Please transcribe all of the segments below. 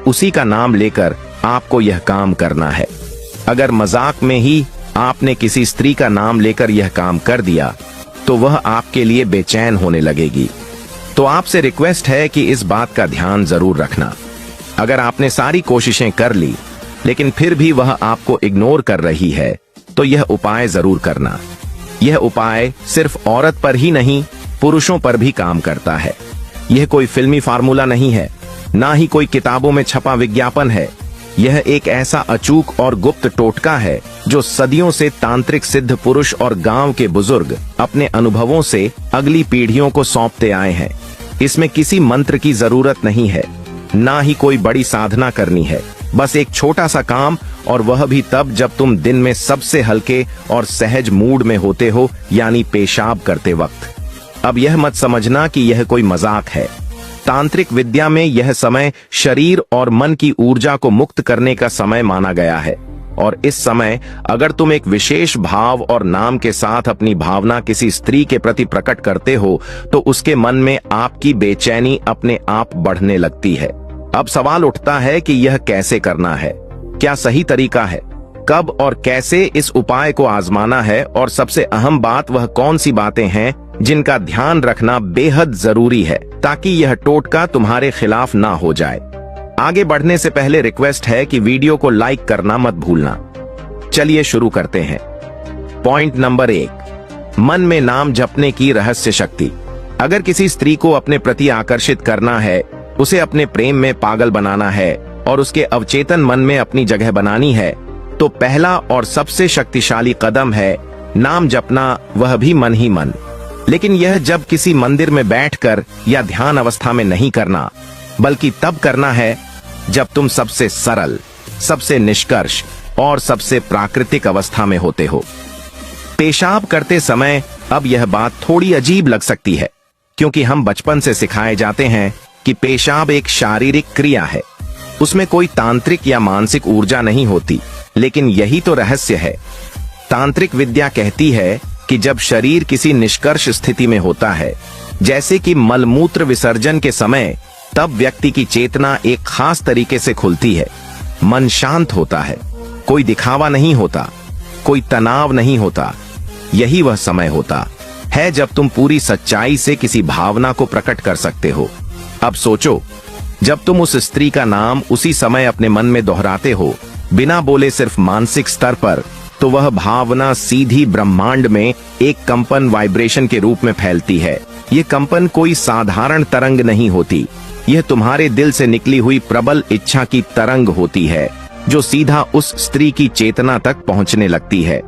सिर्फ उसी का नाम लेकर आपको यह काम करना है। अगर मजाक में ही आपने किसी स्त्री का नाम लेकर यह काम कर दिया तो वह आपके लिए बेचैन होने लगेगी। तो आपसे रिक्वेस्ट है कि इस बात का ध्यान जरूर रखना। अगर आपने सारी कोशिशें कर ली लेकिन फिर भी वह आपको इग्नोर कर रही है तो यह उपाय जरूर करना। यह उपाय सिर्फ औरत पर ही नहीं, पुरुषों पर भी काम करता है। यह कोई फिल्मी फार्मूला नहीं है, ना ही कोई किताबों में छपा विज्ञापन है। यह एक ऐसा अचूक और गुप्त टोटका है जो सदियों से तांत्रिक सिद्ध पुरुष और गांव के बुजुर्ग अपने अनुभवों से अगली पीढ़ियों को सौंपते आए हैं। इसमें किसी मंत्र की जरूरत नहीं है, ना ही कोई बड़ी साधना करनी है। बस एक छोटा सा काम, और वह भी तब जब तुम दिन में सबसे हल्के और सहज मूड में होते हो, यानी पेशाब करते वक्त। अब यह मत समझना कि यह कोई मजाक है। तांत्रिक विद्या में यह समय शरीर और मन की ऊर्जा को मुक्त करने का समय माना गया है, और इस समय अगर तुम एक विशेष भाव और नाम के साथ अपनी भावना किसी स्त्री के प्रति प्रकट करते हो तो उसके मन में आपकी बेचैनी अपने आप बढ़ने लगती है। अब सवाल उठता है कि यह कैसे करना है, क्या सही तरीका है, कब और कैसे इस उपाय को आजमाना है, और सबसे अहम बात वह कौन सी बातें हैं जिनका ध्यान रखना बेहद जरूरी है ताकि यह टोटका तुम्हारे खिलाफ ना हो जाए। आगे बढ़ने से पहले रिक्वेस्ट है कि वीडियो को लाइक करना मत भूलना। चलिए शुरू करते हैं। पॉइंट नंबर 1, मन में नाम जपने की रहस्य शक्ति। अगर किसी स्त्री को अपने प्रति आकर्षित करना है, उसे अपने प्रेम में पागल बनाना है और उसके अवचेतन मन में अपनी जगह बनानी है, तो पहला और सबसे शक्तिशाली कदम है नाम जपना, वह भी मन ही मन। लेकिन यह जब किसी मंदिर में बैठकर या ध्यान अवस्था में नहीं करना, बल्कि तब करना है जब तुम सबसे सरल, सबसे निष्कर्ष और सबसे प्राकृतिक अवस्था में होते हो। पेशाब करते समय अब यह बात थोड़ी अजीब लग सकती है, क्योंकि हम बचपन से सिखाए जाते हैं कि पेशाब एक शारीरिक क्रिया है, उसमें कोई तांत्रिक या मानसिक ऊर्जा नहीं होती। लेकिन यही तो रहस्य है। तांत्रिक विद्या कहती है कि जब शरीर किसी निष्कर्ष स्थिति में होता है, जैसे कि मलमूत्र विसर्जन के समय, तब व्यक्ति की चेतना एक खास तरीके से खुलती है। मन शांत होता है, कोई दिखावा नहीं होता, कोई तनाव नहीं होता। यही वह समय होता है जब तुम पूरी सच्चाई से किसी भावना को प्रकट कर सकते हो। अब सोचो, जब तुम उस स्त्री का नाम उसी समय अपने मन में दोहराते हो, बिना बोले, सिर्फ मानसिक स्तर पर, तो वह भावना सीधी ब्रह्मांड में एक कंपन, वाइब्रेशन के रूप में फैलती है। यह कंपन कोई साधारण तरंग नहीं होती, यह तुम्हारे दिल से निकली हुई प्रबल इच्छा की तरंग होती है, जो सीधा उस स्त्री की चेतना तक पहुंचने लगती है।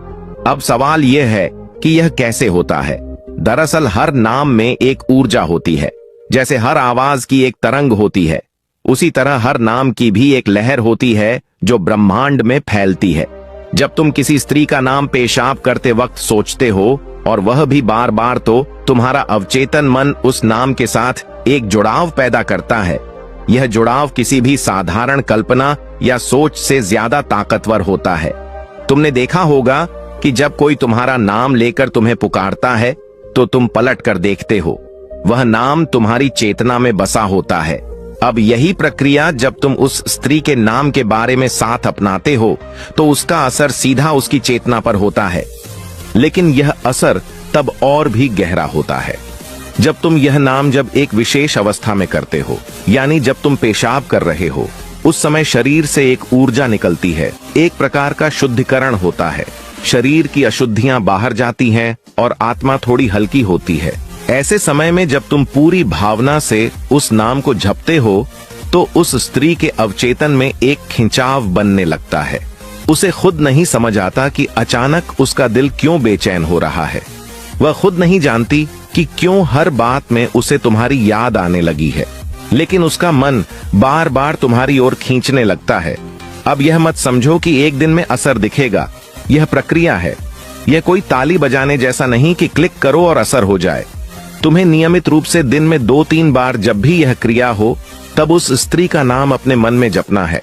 अब सवाल यह है कि यह कैसे होता है। दरअसल हर नाम में एक ऊर्जा होती है। जैसे हर आवाज की एक तरंग होती है, उसी तरह हर नाम की भी एक लहर होती है जो ब्रह्मांड में फैलती है। जब तुम किसी स्त्री का नाम पेशाब करते वक्त सोचते हो, और वह भी बार बार, तो तुम्हारा अवचेतन मन उस नाम के साथ एक जुड़ाव पैदा करता है। यह जुड़ाव किसी भी साधारण कल्पना या सोच से ज्यादा ताकतवर होता है। तुमने देखा होगा कि जब कोई तुम्हारा नाम लेकर तुम्हें पुकारता है तो तुम पलट कर देखते हो, वह नाम तुम्हारी चेतना में बसा होता है। अब यही प्रक्रिया जब तुम उस स्त्री के नाम के बारे में साथ अपनाते हो तो उसका असर सीधा उसकी चेतना पर होता है। लेकिन यह असर तब और भी गहरा होता है जब तुम यह नाम जब एक विशेष अवस्था में करते हो, यानी जब तुम पेशाब कर रहे हो। उस समय शरीर से एक ऊर्जा निकलती है, एक प्रकार का शुद्धिकरण होता है। शरीर की अशुद्धियां बाहर जाती हैं और आत्मा थोड़ी हल्की होती है। ऐसे समय में जब तुम पूरी भावना से उस नाम को जपते हो तो उस स्त्री के अवचेतन में एक खिंचाव बनने लगता है। उसे खुद नहीं समझ आता कि अचानक उसका दिल क्यों बेचैन हो रहा है। वह खुद नहीं जानती कि क्यों हर बात में उसे तुम्हारी याद आने लगी है, लेकिन उसका मन बार बार तुम्हारी ओर खींचने लगता है। अब यह मत समझो कि एक दिन में असर दिखेगा। यह प्रक्रिया है। यह कोई ताली बजाने जैसा नहीं कि क्लिक करो और असर हो जाए। तुम्हें नियमित रूप से दिन में 2-3 बार जब भी यह क्रिया हो, तब उस स्त्री का नाम अपने मन में जपना है,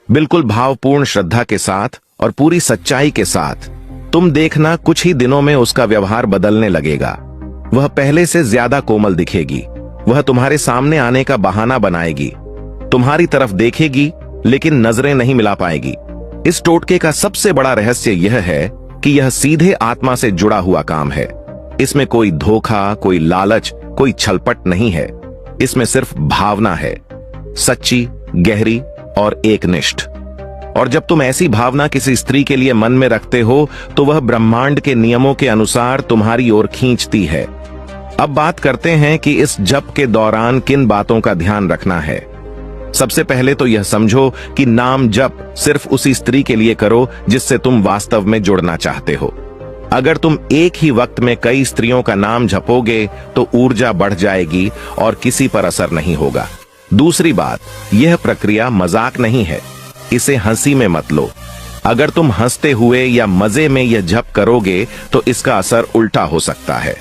बिल्कुल भावपूर्ण श्रद्धा के साथ और पूरी सच्चाई के साथ। तुम देखना, कुछ ही दिनों में उसका व्यवहार बदलने लगेगा। वह पहले से ज्यादा कोमल दिखेगी। वह तुम्हारे सामने आने का बहाना बनाएगी। तुम्हारी तरफ देखेगी लेकिन नजरें नहीं मिला पाएगी। इस टोटके का सबसे बड़ा रहस्य यह है कि यह सीधे आत्मा से जुड़ा हुआ काम है। इसमें कोई धोखा, कोई लालच, कोई छलपट नहीं है। इसमें सिर्फ भावना है, सच्ची, गहरी और एकनिष्ठ। और जब तुम ऐसी भावना किसी स्त्री के लिए मन में रखते हो तो वह ब्रह्मांड के नियमों के अनुसार तुम्हारी ओर खींचती है। अब बात करते हैं कि इस जप के दौरान किन बातों का ध्यान रखना है। सबसे पहले तो यह समझो कि नाम जप सिर्फ उसी स्त्री के लिए करो जिससे तुम वास्तव में जुड़ना चाहते हो। अगर तुम एक ही वक्त में कई स्त्रियों का नाम जपोगे तो ऊर्जा बढ़ जाएगी और किसी पर असर नहीं होगा। दूसरी बात, यह प्रक्रिया मजाक नहीं है, इसे हंसी में मत लो। अगर तुम हंसते हुए या मजे में यह जप करोगे तो इसका असर उल्टा हो सकता है,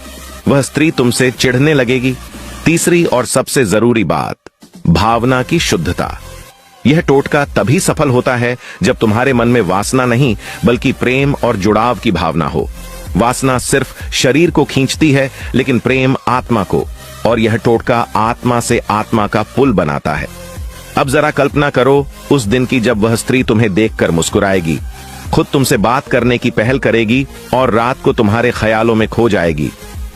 वह स्त्री तुमसे चिढ़ने लगेगी। तीसरी और सबसे जरूरी बात, भावना की शुद्धता। यह टोटका तभी सफल होता है जब तुम्हारे मन में वासना नहीं बल्कि प्रेम और जुड़ाव की भावना हो। वासना सिर्फ शरीर को खींचती है लेकिन प्रेम आत्मा को, और यह टोटका आत्मा से आत्मा का पुल बनाता है। अब जरा कल्पना करो उस दिन की जब वह स्त्री तुम्हें देखकर मुस्कुराएगी, खुद तुमसे बात करने की पहल करेगी और रात को तुम्हारे ख्यालों में खो जाएगी।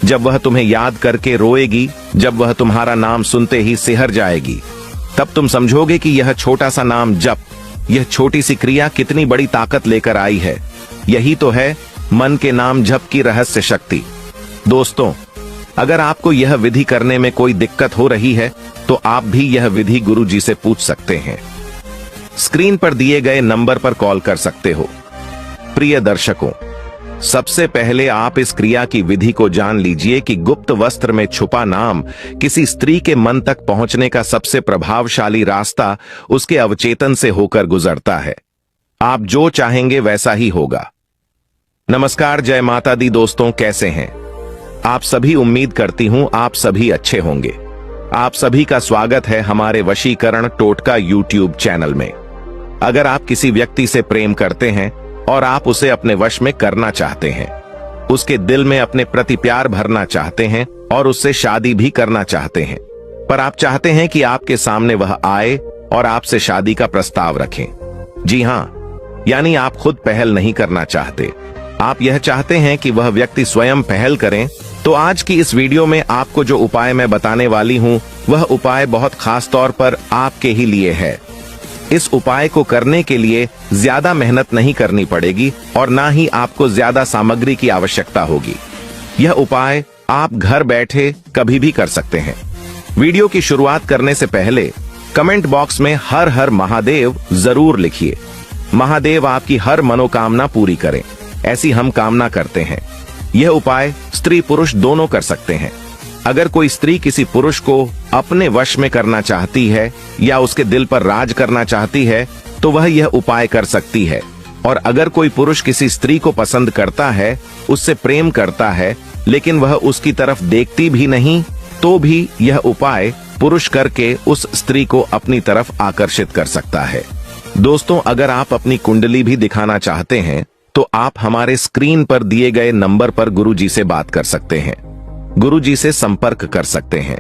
जब वह तुम्हें याद करके रोएगी, जब वह तुम्हारा नाम सुनते ही सिहर जाएगी, तब तुम समझोगे कि यह छोटा सा नाम जप, यह छोटी सी क्रिया कितनी बड़ी ताकत लेकर आई है। यही तो है मन के नाम जप की रहस्य शक्ति। दोस्तों, अगर आपको यह विधि करने में कोई दिक्कत हो रही है तो आप भी यह विधि गुरुजी से पूछ सकते हैं। स्क्रीन पर दिए गए नंबर पर कॉल कर सकते हो। प्रिय दर्शकों, सबसे पहले आप इस क्रिया की विधि को जान लीजिए कि गुप्त वस्त्र में छुपा नाम किसी स्त्री के मन तक पहुंचने का सबसे प्रभावशाली रास्ता उसके अवचेतन से होकर गुजरता है। आप जो चाहेंगे वैसा ही होगा। नमस्कार, जय माता दी दोस्तों, कैसे हैं आप सभी? उम्मीद करती हूं आप सभी अच्छे होंगे। आप सभी का स्वागत है हमारे वशीकरण टोटका यूट्यूब चैनल में। अगर आप किसी व्यक्ति से प्रेम करते हैं और आप उसे अपने वश में करना चाहते हैं, उसके दिल में अपने प्रति प्यार भरना चाहते हैं और उससे शादी भी करना चाहते हैं, पर आप चाहते हैं कि आपके सामने वह आए और आपसे शादी का प्रस्ताव रखें। जी हां, यानी आप खुद पहल नहीं करना चाहते, आप यह चाहते हैं कि वह व्यक्ति स्वयं पहल करें। तो आज की इस वीडियो में आपको जो उपाय मैं बताने वाली हूं वह उपाय बहुत खास तौर पर आपके ही लिए है। इस उपाय को करने के लिए ज्यादा मेहनत नहीं करनी पड़ेगी और ना ही आपको ज्यादा सामग्री की आवश्यकता होगी। यह उपाय आप घर बैठे कभी भी कर सकते हैं। वीडियो की शुरुआत करने से पहले कमेंट बॉक्स में हर हर महादेव जरूर लिखिए। महादेव आपकी हर मनोकामना पूरी करें, ऐसी हम कामना करते हैं। यह उपाय स्त्री पुरुष दोनों कर सकते हैं। अगर कोई स्त्री किसी पुरुष को अपने वश में करना चाहती है या उसके दिल पर राज करना चाहती है तो वह यह उपाय कर सकती है। और अगर कोई पुरुष किसी स्त्री को पसंद करता है, उससे प्रेम करता है, लेकिन वह उसकी तरफ देखती भी नहीं, तो भी यह उपाय पुरुष करके उस स्त्री को अपनी तरफ आकर्षित कर सकता है। दोस्तों, अगर आप अपनी कुंडली भी दिखाना चाहते हैं तो आप हमारे स्क्रीन पर दिए गए नंबर पर गुरुजी से बात कर सकते हैं, गुरुजी से संपर्क कर सकते हैं।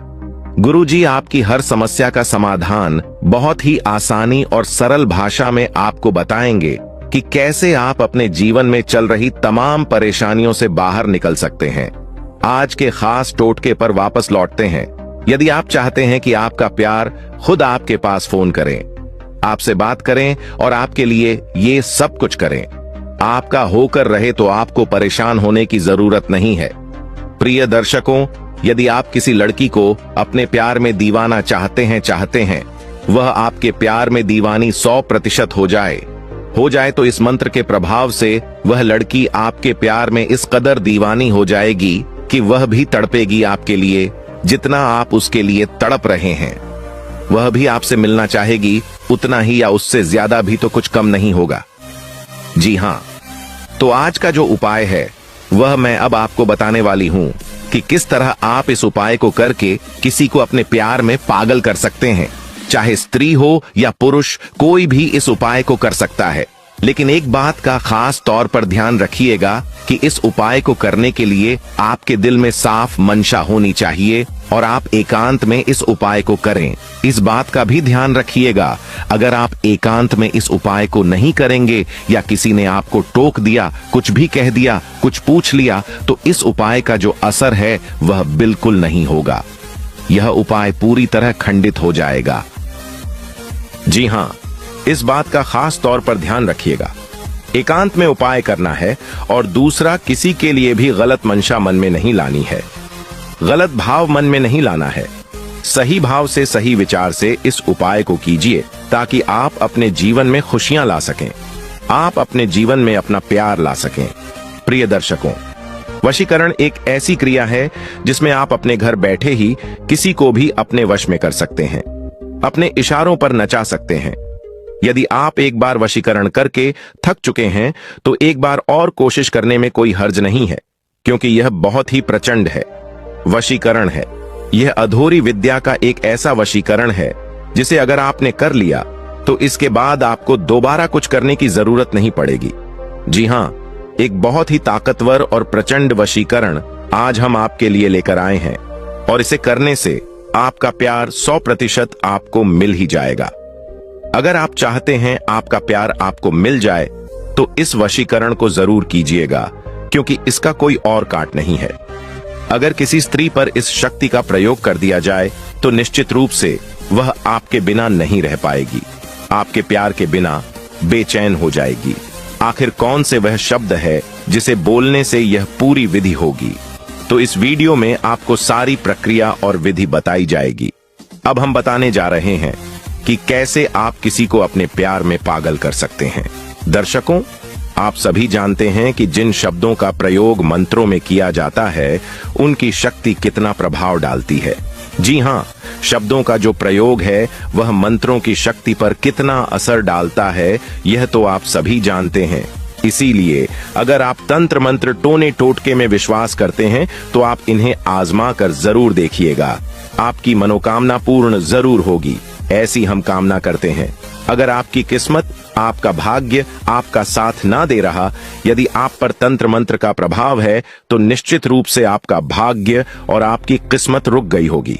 गुरुजी आपकी हर समस्या का समाधान बहुत ही आसानी और सरल भाषा में आपको बताएंगे कि कैसे आप अपने जीवन में चल रही तमाम परेशानियों से बाहर निकल सकते हैं। आज के खास टोटके पर वापस लौटते हैं। यदि आप चाहते हैं कि आपका प्यार खुद आपके पास फोन करें, आपसे बात करें और आपके लिए ये सब कुछ करें, आपका होकर रहे, तो आपको परेशान होने की जरूरत नहीं है। प्रिय दर्शकों, यदि आप किसी लड़की को अपने प्यार में दीवाना चाहते हैं, वह आपके प्यार में दीवानी 100% हो जाए तो इस मंत्र के प्रभाव से वह लड़की आपके प्यार में इस कदर दीवानी हो जाएगी कि वह भी तड़पेगी आपके लिए जितना आप उसके लिए तड़प रहे हैं। वह भी आपसे मिलना चाहेगी उतना ही या उससे ज्यादा भी, तो कुछ कम नहीं होगा। जी हां, तो आज का जो उपाय है वह मैं अब आपको बताने वाली हूं कि किस तरह आप इस उपाय को करके किसी को अपने प्यार में पागल कर सकते हैं। चाहे स्त्री हो या पुरुष, कोई भी इस उपाय को कर सकता है। लेकिन एक बात का खास तौर पर ध्यान रखिएगा कि इस उपाय को करने के लिए आपके दिल में साफ मंशा होनी चाहिए और आप एकांत में इस उपाय को करें। इस बात का भी ध्यान रखिएगा, अगर आप एकांत में इस उपाय को नहीं करेंगे या किसी ने आपको टोक दिया, कुछ भी कह दिया, कुछ पूछ लिया, तो इस उपाय का जो असर है वह बिल्कुल नहीं होगा। यह उपाय पूरी तरह खंडित हो जाएगा। जी हां, इस बात का खास तौर पर ध्यान रखिएगा। एकांत में उपाय करना है और दूसरा, किसी के लिए भी गलत मंशा मन में नहीं लानी है, गलत भाव मन में नहीं लाना है। सही भाव से, सही विचार से इस उपाय को कीजिए ताकि आप अपने जीवन में खुशियां ला सकें, आप अपने जीवन में अपना प्यार ला सकें। प्रिय दर्शकों, वशीकरण एक ऐसी क्रिया है जिसमें आप अपने घर बैठे ही किसी को भी अपने वश में कर सकते हैं, अपने इशारों पर नचा सकते हैं। यदि आप एक बार वशीकरण करके थक चुके हैं तो एक बार और कोशिश करने में कोई हर्ज नहीं है, क्योंकि यह बहुत ही प्रचंड है। वशीकरण है, यह अधूरी विद्या का एक ऐसा वशीकरण है जिसे अगर आपने कर लिया तो इसके बाद आपको दोबारा कुछ करने की जरूरत नहीं पड़ेगी। जी हां, एक बहुत ही ताकतवर और प्रचंड वशीकरण आज हम आपके लिए लेकर आए हैं और इसे करने से आपका प्यार 100% आपको मिल ही जाएगा। अगर आप चाहते हैं आपका प्यार आपको मिल जाए तो इस वशीकरण को जरूर कीजिएगा, क्योंकि इसका कोई और काट नहीं है। अगर किसी स्त्री पर इस शक्ति का प्रयोग कर दिया जाए तो निश्चित रूप से वह आपके बिना नहीं रह पाएगी, आपके प्यार के बिना बेचैन हो जाएगी। आखिर कौन से वह शब्द है जिसे बोलने से यह पूरी विधि होगी? तो इस वीडियो में आपको सारी प्रक्रिया और विधि बताई जाएगी। अब हम बताने जा रहे हैं कि कैसे आप किसी को अपने प्यार में पागल कर सकते हैं। दर्शकों, आप सभी जानते हैं कि जिन शब्दों का प्रयोग मंत्रों में किया जाता है उनकी शक्ति कितना प्रभाव डालती है। जी हां, शब्दों का जो प्रयोग है वह मंत्रों की शक्ति पर कितना असर डालता है यह तो आप सभी जानते हैं। इसीलिए अगर आप तंत्र मंत्र टोने टोटके में विश्वास करते हैं तो आप इन्हें आजमा कर जरूर देखिएगा, आपकी मनोकामना पूर्ण जरूर होगी, ऐसी हम कामना करते हैं। अगर आपकी किस्मत, आपका भाग्य आपका साथ ना दे रहा, यदि आप पर तंत्र मंत्र का प्रभाव है तो निश्चित रूप से आपका भाग्य और आपकी किस्मत रुक गई होगी।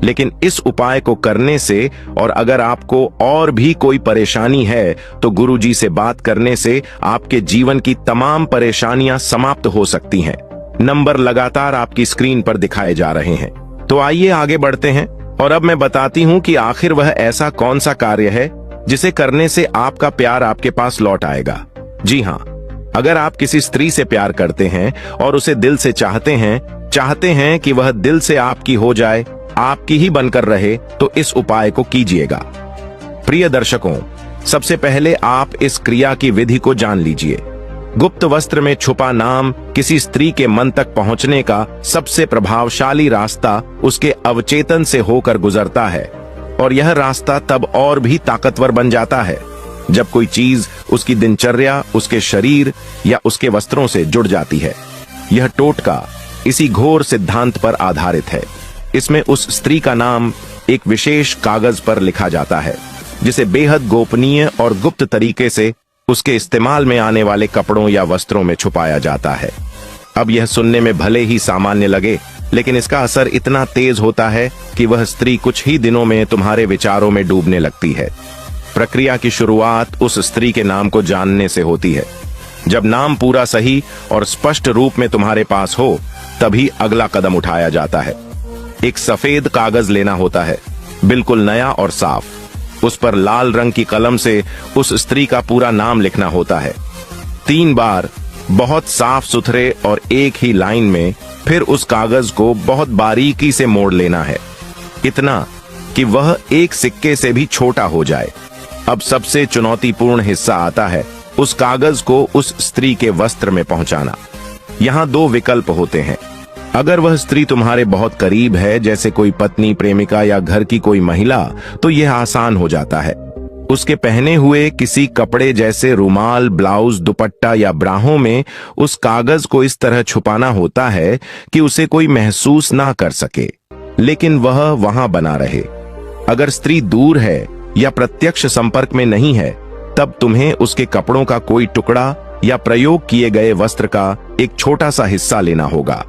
लेकिन इस उपाय को करने से और अगर आपको और भी कोई परेशानी है तो गुरुजी से बात करने से आपके जीवन की तमाम परेशानियां समाप्त हो सकती हैं। नंबर लगातार आपकी स्क्रीन पर दिखाए जा रहे हैं। तो आइए आगे बढ़ते हैं और अब मैं बताती हूं कि आखिर वह ऐसा कौन सा कार्य है जिसे करने से आपका प्यार आपके पास लौट आएगा। जी हां, अगर आप किसी स्त्री से प्यार करते हैं और उसे दिल से चाहते हैं कि वह दिल से आपकी हो जाए, आपकी ही बनकर रहे, तो इस उपाय को कीजिएगा। प्रिय दर्शकों, सबसे पहले आप इस क्रिया की विधि को जान लीजिए। गुप्त वस्त्र में छुपा नाम किसी स्त्री के मन तक पहुंचने का सबसे प्रभावशाली रास्ता उसके अवचेतन से होकर गुजरता है, और यह रास्ता तब और भी ताकतवर बन जाता है जब कोई चीज उसकी दिनचर्या, उसके शरीर या उसके वस्त्रों से जुड़ जाती है। यह टोटका इसी घोर सिद्धांत पर आधारित है। इसमें उस स्त्री का नाम एक विशेष कागज पर लिखा जाता है, जिसे बेहद गोपनीय और गुप्त तरीके से उसके इस्तेमाल में आने वाले कपड़ों या वस्त्रों में छुपाया जाता है। अब यह सुनने में भले ही सामान्य लगे, लेकिन इसका असर इतना तेज होता है कि वह स्त्री कुछ ही दिनों में तुम्हारे विचारों में डूबने लगती है। प्रक्रिया की शुरुआत उस स्त्री के नाम को जानने से होती है। जब नाम पूरा सही और स्पष्ट रूप में तुम्हारे पास हो, तभी अगला कदम उठाया जाता है। एक सफेद कागज लेना होता है, बिल्कुल नया और साफ। उस पर लाल रंग की कलम से उस स्त्री का पूरा नाम लिखना होता है। 3 बार बहुत साफ सुथरे और एक ही लाइन में। फिर उस कागज को बहुत बारीकी से मोड़ लेना है, इतना कि वह एक सिक्के से भी छोटा हो जाए। अब सबसे चुनौतीपूर्ण हिस्सा आता है, उस कागज को उस स्त्री के वस्त्र में पहुंचाना। यहाँ 2 विकल्प होते हैं। अगर वह स्त्री तुम्हारे बहुत करीब है, जैसे कोई पत्नी, प्रेमिका या घर की कोई महिला, तो यह आसान हो जाता है। उसके पहने हुए किसी कपड़े जैसे रुमाल, ब्लाउज, दुपट्टा या ब्राहों में उस कागज को इस तरह छुपाना होता है कि उसे कोई महसूस ना कर सके, लेकिन वह वहां बना रहे। अगर स्त्री दूर है या प्रत्यक्ष संपर्क में नहीं है, तब तुम्हें उसके कपड़ों का कोई टुकड़ा या प्रयोग किए गए वस्त्र का एक छोटा सा हिस्सा लेना होगा।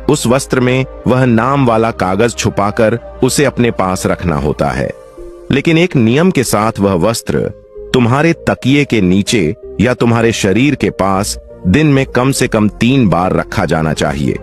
उस वस्त्र में वह नाम वाला कागज छुपाकर उसे अपने पास रखना होता है, लेकिन एक नियम के साथ वह वस्त्र तुम्हारे तकिए के नीचे या तुम्हारे शरीर के पास दिन में कम से कम 3 बार रखा जाना चाहिए।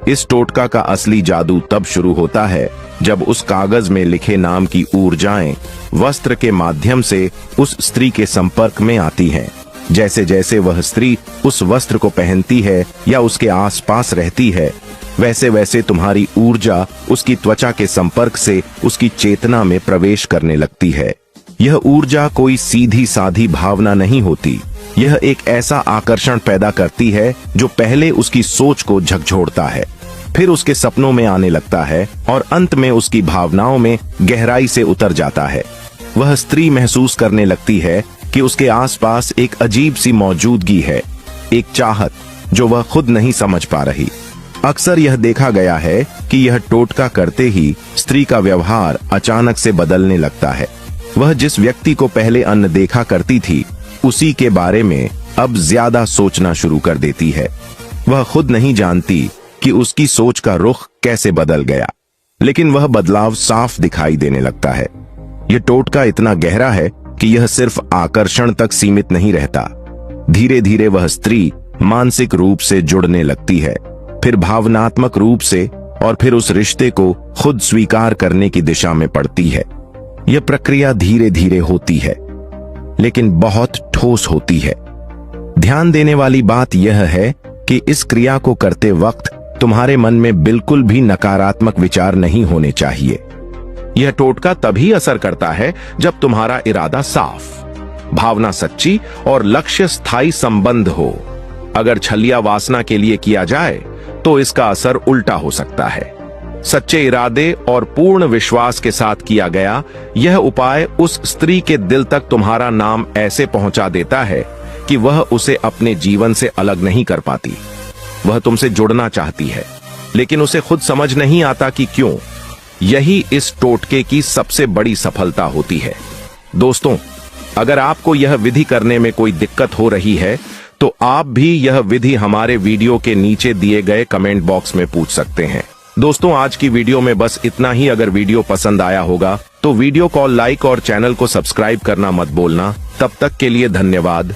इस टोटका का असली जादू तब शुरू होता है जब उस कागज में लिखे नाम की ऊर्जाएं वस्त्र के माध्यम से उस स्त्री के संपर्क में आती हैं। जैसे जैसे वह स्त्री उस वस्त्र को पहनती है या उसके आसपास रहती है, वैसे वैसे तुम्हारी ऊर्जा उसकी त्वचा के संपर्क से उसकी चेतना में प्रवेश करने लगती है। यह ऊर्जा कोई सीधी साधी भावना नहीं होती, यह एक ऐसा आकर्षण पैदा करती है जो पहले उसकी सोच को झकझोरता है, फिर उसके सपनों में आने लगता है और अंत में उसकी भावनाओं में गहराई से उतर जाता है। वह स्त्री महसूस करने लगती है कि उसके आसपास एक अजीब सी मौजूदगी है, एक चाहत जो वह खुद नहीं समझ पा रही। अक्सर यह देखा गया है कि यह टोटका करते ही स्त्री का व्यवहार अचानक से बदलने लगता है। वह जिस व्यक्ति को पहले अनदेखा करती थी, उसी के बारे में अब ज्यादा सोचना शुरू कर देती है। वह खुद नहीं जानती कि उसकी सोच का रुख कैसे बदल गया, लेकिन वह बदलाव साफ दिखाई देने लगता है। यह टोटका इतना गहरा है कि यह सिर्फ आकर्षण तक सीमित नहीं रहता। धीरे धीरे वह स्त्री मानसिक रूप से जुड़ने लगती है, फिर भावनात्मक रूप से, और फिर उस रिश्ते को खुद स्वीकार करने की दिशा में पड़ती है। यह प्रक्रिया धीरे धीरे होती है, लेकिन बहुत ठोस होती है। ध्यान देने वाली बात यह है कि इस क्रिया को करते वक्त तुम्हारे मन में बिल्कुल भी नकारात्मक विचार नहीं होने चाहिए। यह टोटका तभी असर करता है जब तुम्हारा इरादा साफ, भावना सच्ची और लक्ष्य स्थायी संबंध हो। अगर छलिया वासना के लिए किया जाए तो इसका असर उल्टा हो सकता है। सच्चे इरादे और पूर्ण विश्वास के साथ किया गया यह उपाय उस स्त्री के दिल तक तुम्हारा नाम ऐसे पहुंचा देता है कि वह उसे अपने जीवन से अलग नहीं कर पाती। वह तुमसे जुड़ना चाहती है, लेकिन उसे खुद समझ नहीं आता कि क्यों। यही इस टोटके की सबसे बड़ी सफलता होती है। दोस्तों, अगर आपको यह विधि करने में कोई दिक्कत हो रही है तो आप भी यह विधि हमारे वीडियो के नीचे दिए गए कमेंट बॉक्स में पूछ सकते हैं। दोस्तों, आज की वीडियो में बस इतना ही। अगर वीडियो पसंद आया होगा तो वीडियो को लाइक और चैनल को सब्सक्राइब करना मत भूलना। तब तक के लिए धन्यवाद।